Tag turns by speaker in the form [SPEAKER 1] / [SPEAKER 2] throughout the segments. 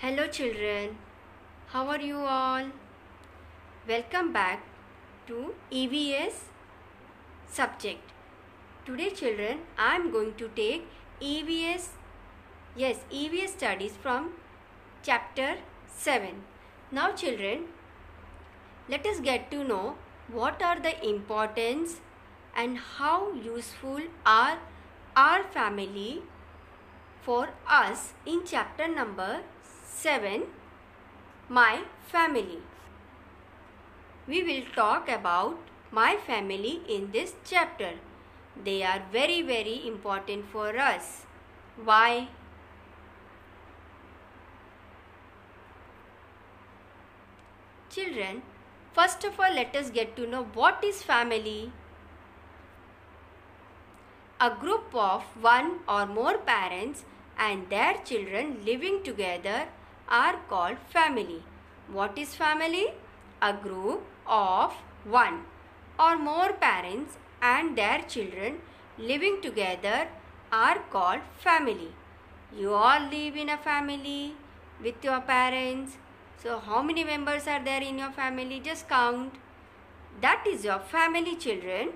[SPEAKER 1] Hello children, how are you all? Welcome back to EVS subject. Today children, I am going to take EVS studies from chapter 7. Now children, let us get to know what are the importance and how useful are our family for us in chapter number 7, My Family. We will talk about my family in this chapter. They are very important for us. Why? Children, first of all let us get to know what is family. A group of one or more parents and their children living together are called family. What is family? A group of one or more parents and their children living together are called family. You all live in a family with your parents. So how many members are there in your family? Just count. That is your family, children.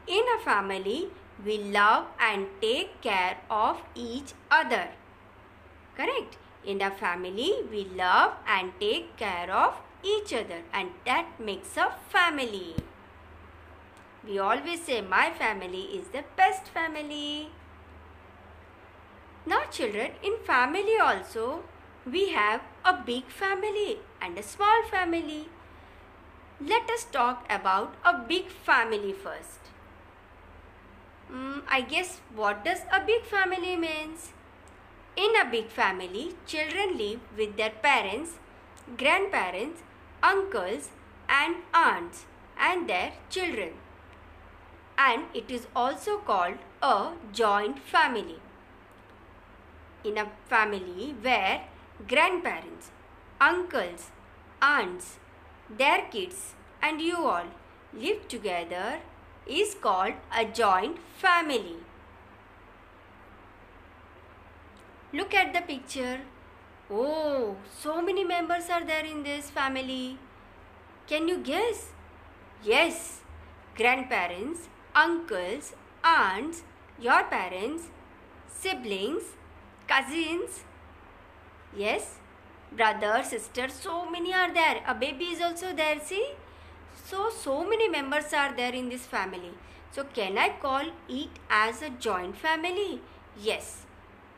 [SPEAKER 1] In a family, we love and take care of each other. Correct? In a family, we love and take care of each other, and that makes a family. We always say, my family is the best family. Now children, in family also, we have a big family and a small family. Let us talk about a big family first. I guess what does a big family means? In a big family, children live with their parents, grandparents, uncles and aunts and their children. And it is also called a joint family. In a family where grandparents, uncles, aunts, their kids and you all live together is called a joint family. Look at the picture. Oh, so many members are there in this family. Can you guess? Yes, grandparents, uncles, aunts, your parents, siblings, cousins. Yes, brothers, sisters, so many are there. A baby is also there, see? So many members are there in this family. So can I call it as a joint family? Yes,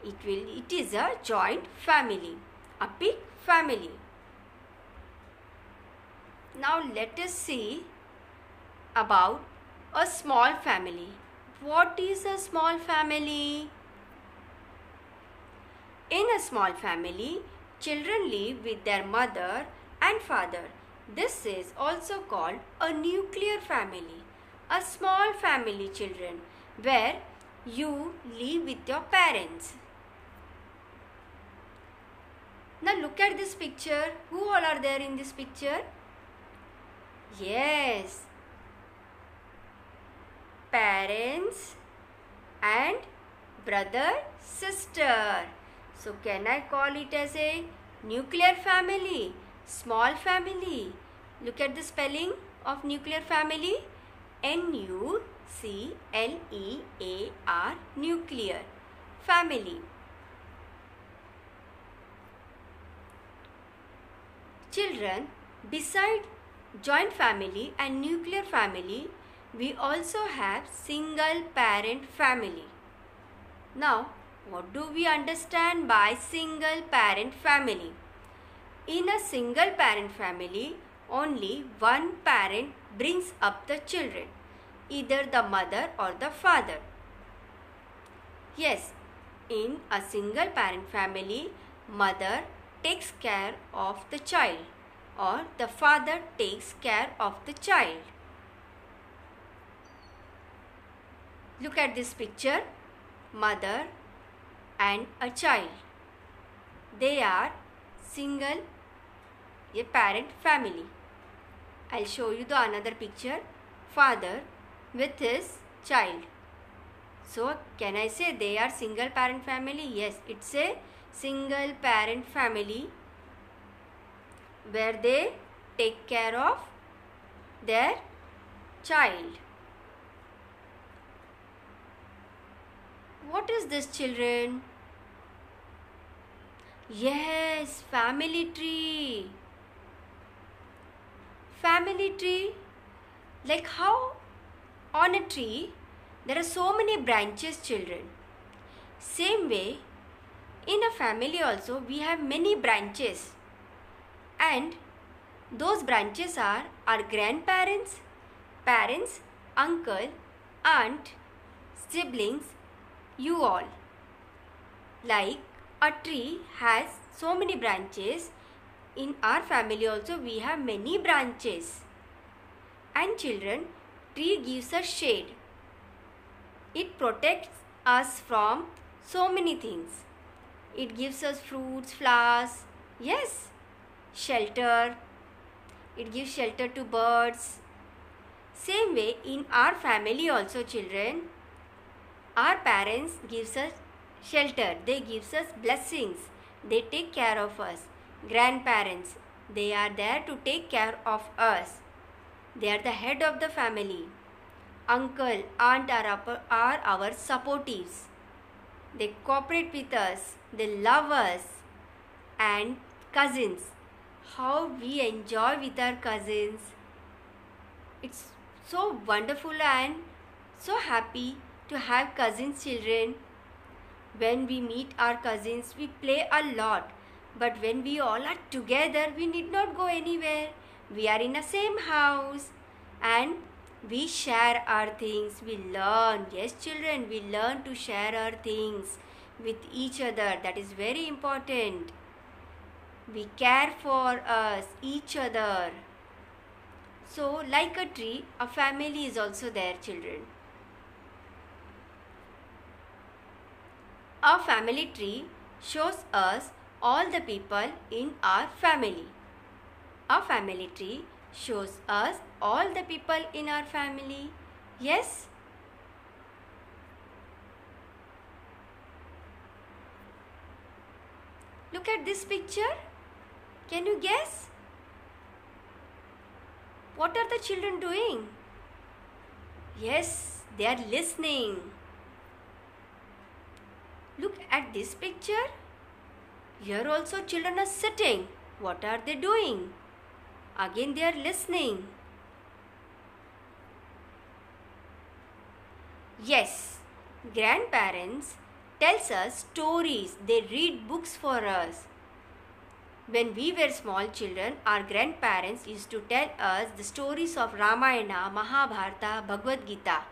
[SPEAKER 1] it is a joint family, a big family. Now let us see about a small family. What is a small family? In a small family, children live with their mother and father. This is also called a nuclear family, a small family, children, where you live with your parents. Now look at this picture. Who all are there in this picture? Yes, parents and brother, sister. So can I call it as a nuclear family, small family? Look at the spelling of nuclear family. Nuclear, nuclear family. Children, beside joint family and nuclear family, we also have single parent family. Now, what do we understand by single parent family? In a single parent family, only one parent brings up the children, either the mother or the father. Yes, in a single parent family, mother takes care of the child or the father takes care of the child. Look at this picture, mother and a child. They are single parent family. I'll show you the another picture, father with his child. So can I say they are single parent family? Yes, it's a single parent family where they take care of their child. What is this, children? Yes, family tree. Family tree, like how on a tree there are so many branches, children. Same way, in a family also we have many branches, and those branches are our grandparents, parents, uncle, aunt, siblings, you all. Like a tree has so many branches, in our family also we have many branches. And children, tree gives us shade. It protects us from so many things. It gives us fruits, flowers, yes, shelter. It gives shelter to birds. Same way in our family also, children, our parents gives us shelter. They gives us blessings. They take care of us. Grandparents, they are there to take care of us. They are the head of the family. Uncle, aunt are our supportives. They cooperate with us. They love us. And cousins, how we enjoy with our cousins. It's so wonderful and so happy to have cousins, children. When we meet our cousins, we play a lot. But when we all are together, we need not go anywhere. We are in the same house and we share our things. We learn. Yes, children, we learn to share our things with each other. That is very important. We care for us, each other. So, like a tree, a family is also there, children. A family tree shows us all the people in our family. A family tree shows us all the people in our family. Yes? Look at this picture. Can you guess? What are the children doing? Yes, they are listening. Look at this picture. Here also children are sitting. What are they doing? Again they are listening. Yes, grandparents tells us stories. They read books for us. When we were small children, our grandparents used to tell us the stories of Ramayana, Mahabharata, Bhagavad Gita.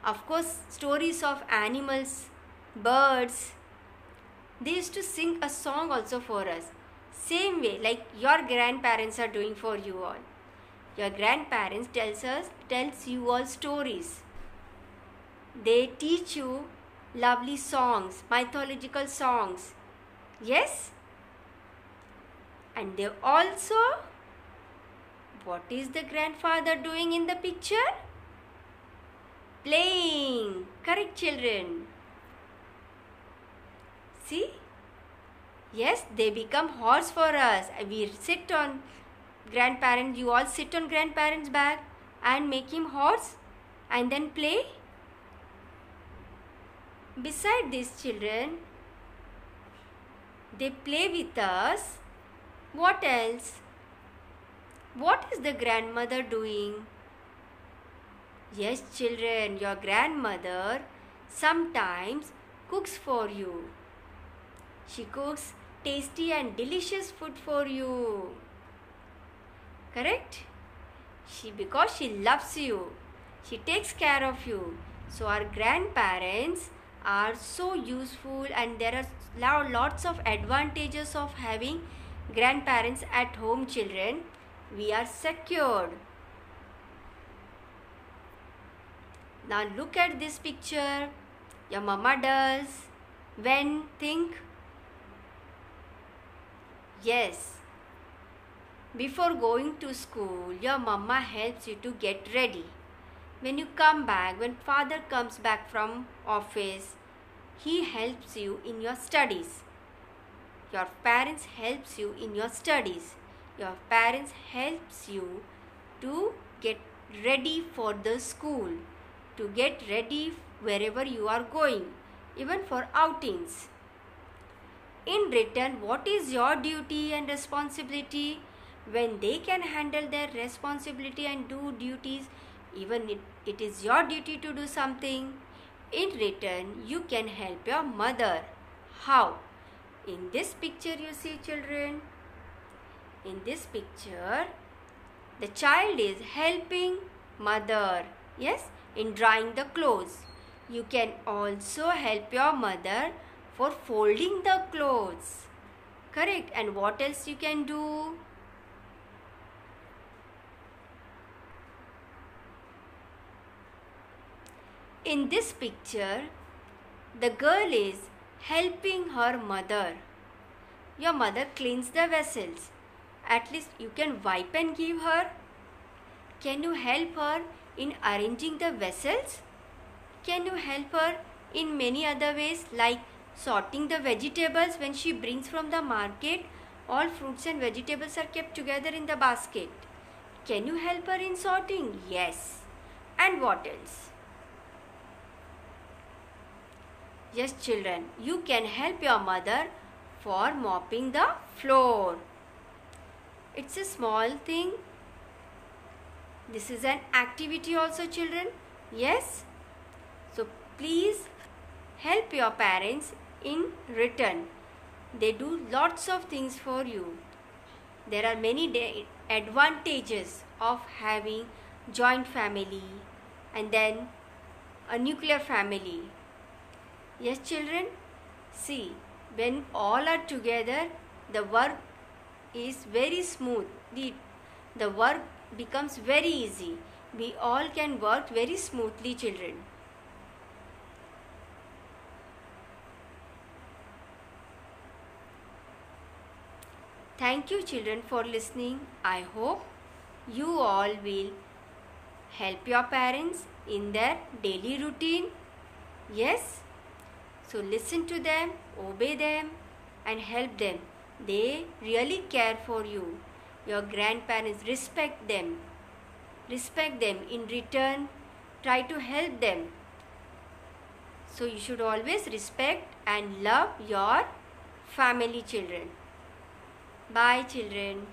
[SPEAKER 1] Of course, stories of animals, birds. They used to sing a song also for us. Same way like your grandparents are doing for you all. Your grandparents tells you all stories. They teach you lovely songs, mythological songs. Yes? And they also, what is the grandfather doing in the picture? Playing. Correct, children. See? Yes, they become horse for us. We sit on grandparents, you all sit on grandparents' back and make him horse and then play. Beside these children, they play with us. What else? What is the grandmother doing? Yes, children, your grandmother sometimes cooks for you. She cooks tasty and delicious food for you. Correct? Because she loves you. She takes care of you. So our grandparents are so useful, and there are lots of advantages of having grandparents at home, children. We are secured. Now look at this picture. Your mama does when think. Yes. Before going to school, your mama helps you to get ready. When you come back, when father comes back from office, he helps you in your studies. Your parents helps you in your studies. Your parents helps you to get ready for the school, to get ready wherever you are going, even for outings. In return, what is your duty and responsibility? When they can handle their responsibility and do duties, even it is your duty to do something. In return, you can help your mother. How? In this picture you see, children. In this picture, the child is helping mother, yes, in drying the clothes. You can also help your mother for folding the clothes. Correct. And what else you can do? In this picture, the girl is helping her mother. Your mother cleans the vessels. At least you can wipe and give her. Can you help her in arranging the vessels? Can you help her in many other ways, like sorting the vegetables when she brings from the market? All fruits and vegetables are kept together in the basket. Can you help her in sorting? Yes. And what else? Yes, children, you can help your mother for mopping the floor. It's a small thing. This is an activity also, children. Yes. So please help your parents in return. They do lots of things for you. There are many advantages of having joint family and then a nuclear family. Yes, children, see, when all are together, the work is very smooth. The work becomes very easy. We all can work very smoothly, children. Thank you, children, for listening. I hope you all will help your parents in their daily routine. Yes? So listen to them, obey them and help them. They really care for you. Your grandparents, respect them. Respect them. In return, try to help them. So you should always respect and love your family, children. Bye, children.